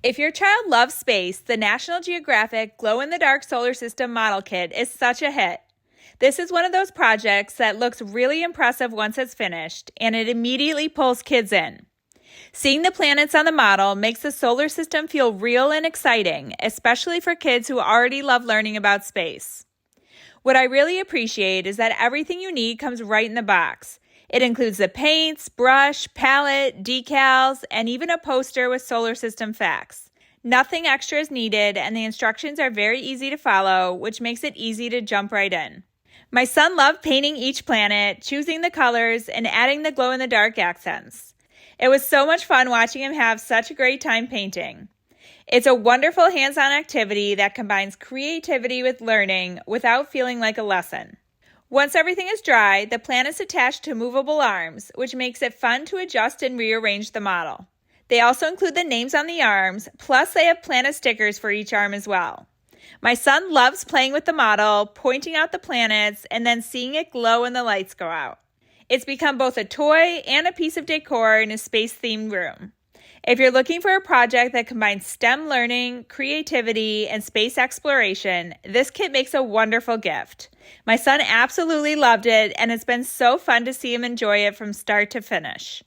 If your child loves space, the National Geographic Glow-in-the-Dark Solar System Model Kit is such a hit. This is one of those projects that looks really impressive once it's finished, and it immediately pulls kids in. Seeing the planets on the model makes the solar system feel real and exciting, especially for kids who already love learning about space. What I really appreciate is that everything you need comes right in the box. It includes the paints, brush, palette, decals, and even a poster with solar system facts. Nothing extra is needed, and the instructions are very easy to follow, which makes it easy to jump right in. My son loved painting each planet, choosing the colors, and adding the glow-in-the-dark accents. It was so much fun watching him have such a great time painting. It's a wonderful hands-on activity that combines creativity with learning without feeling like a lesson. Once everything is dry, the plant is attached to movable arms, which makes it fun to adjust and rearrange the model. They also include the names on the arms, plus they have planet stickers for each arm as well. My son loves playing with the model, pointing out the planets, and then seeing it glow when the lights go out. It's become both a toy and a piece of decor in a space-themed room. If you're looking for a project that combines STEM learning, creativity, and space exploration, this kit makes a wonderful gift. My son absolutely loved it, and it's been so fun to see him enjoy it from start to finish.